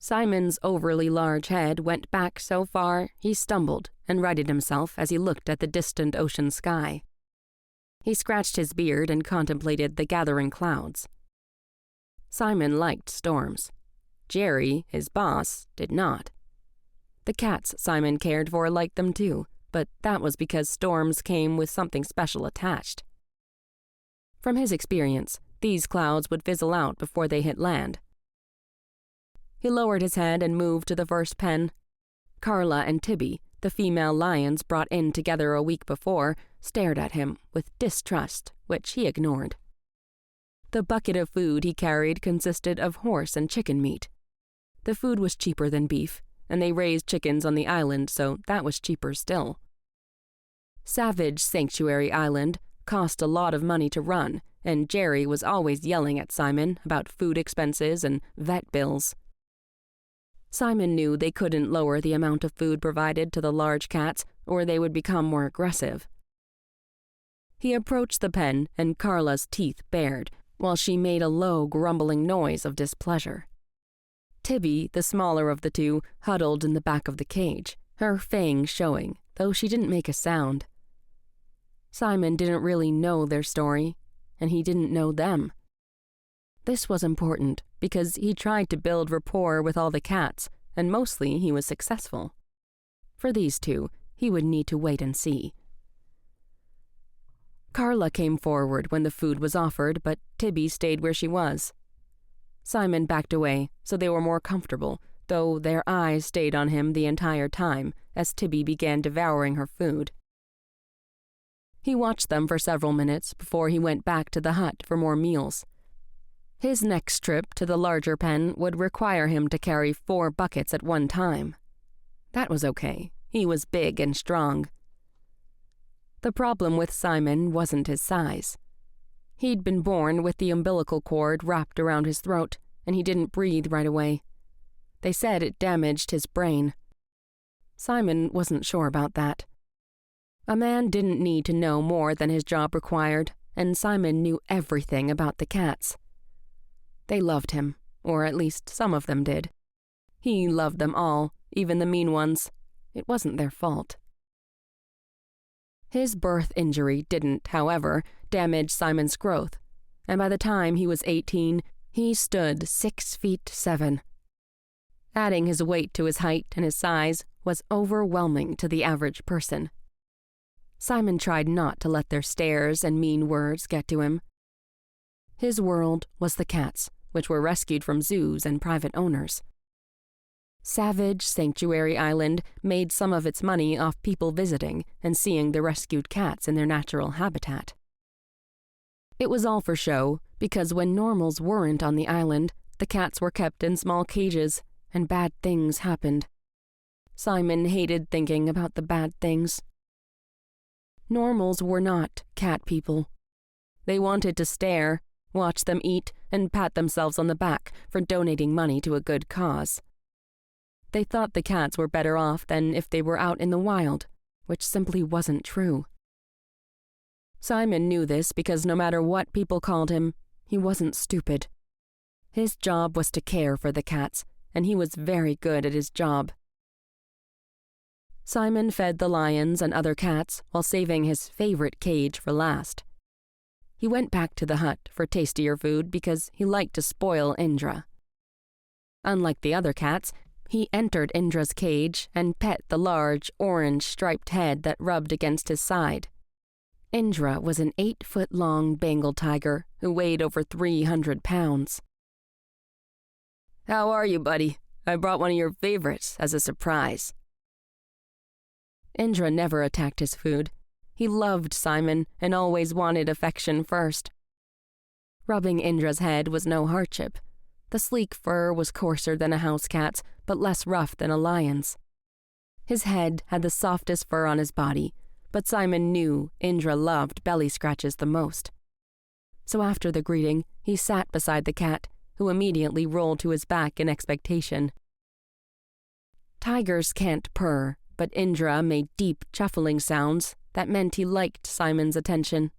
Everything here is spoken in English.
Simon's overly large head went back so far he stumbled and righted himself as he looked at the distant ocean sky. He scratched his beard and contemplated the gathering clouds. Simon liked storms. Jerry, his boss, did not. The cats Simon cared for liked them too, but that was because storms came with something special attached. From his experience, these clouds would fizzle out before they hit land. He lowered his head and moved to the first pen. Carla and Tibby, the female lions brought in together a week before, stared at him with distrust, which he ignored. The bucket of food he carried consisted of horse and chicken meat. The food was cheaper than beef, and they raised chickens on the island, so that was cheaper still. Savage Sanctuary Island cost a lot of money to run, and Jerry was always yelling at Simon about food expenses and vet bills. Simon knew they couldn't lower the amount of food provided to the large cats, or they would become more aggressive. He approached the pen, and Carla's teeth bared, while she made a low, grumbling noise of displeasure. Tibby, the smaller of the two, huddled in the back of the cage, her fangs showing, though she didn't make a sound. Simon didn't really know their story, and he didn't know them. This was important because he tried to build rapport with all the cats, and mostly he was successful. For these two, he would need to wait and see. Carla came forward when the food was offered, but Tibby stayed where she was. Simon backed away, so they were more comfortable, though their eyes stayed on him the entire time as Tibby began devouring her food. He watched them for several minutes before he went back to the hut for more meals. His next trip to the larger pen would require him to carry 4 buckets at one time. That was okay. He was big and strong. The problem with Simon wasn't his size. He'd been born with the umbilical cord wrapped around his throat, and he didn't breathe right away. They said it damaged his brain. Simon wasn't sure about that. A man didn't need to know more than his job required, and Simon knew everything about the cats. They loved him, or at least some of them did. He loved them all, even the mean ones. It wasn't their fault. His birth injury didn't, however, damage Simon's growth, and by the time he was 18, he stood 6'7". Adding his weight to his height and his size was overwhelming to the average person. Simon tried not to let their stares and mean words get to him. His world was the cats, which were rescued from zoos and private owners. Savage Sanctuary Island made some of its money off people visiting and seeing the rescued cats in their natural habitat. It was all for show, because when normals weren't on the island, the cats were kept in small cages, and bad things happened. Simon hated thinking about the bad things. Normals were not cat people. They wanted to stare, watch them eat, and pat themselves on the back for donating money to a good cause. They thought the cats were better off than if they were out in the wild, which simply wasn't true. Simon knew this because no matter what people called him, he wasn't stupid. His job was to care for the cats, and he was very good at his job. Simon fed the lions and other cats while saving his favorite cage for last. He went back to the hut for tastier food because he liked to spoil Indra. Unlike the other cats, he entered Indra's cage and pet the large, orange-striped head that rubbed against his side. Indra was an 8-foot-long Bengal tiger who weighed over 300 pounds. "How are you, buddy? I brought one of your favorites as a surprise." Indra never attacked his food. He loved Simon and always wanted affection first. Rubbing Indra's head was no hardship. The sleek fur was coarser than a house cat's, but less rough than a lion's. His head had the softest fur on his body, but Simon knew Indra loved belly scratches the most. So after the greeting, he sat beside the cat, who immediately rolled to his back in expectation. Tigers can't purr, but Indra made deep, chuffling sounds that meant he liked Simon's attention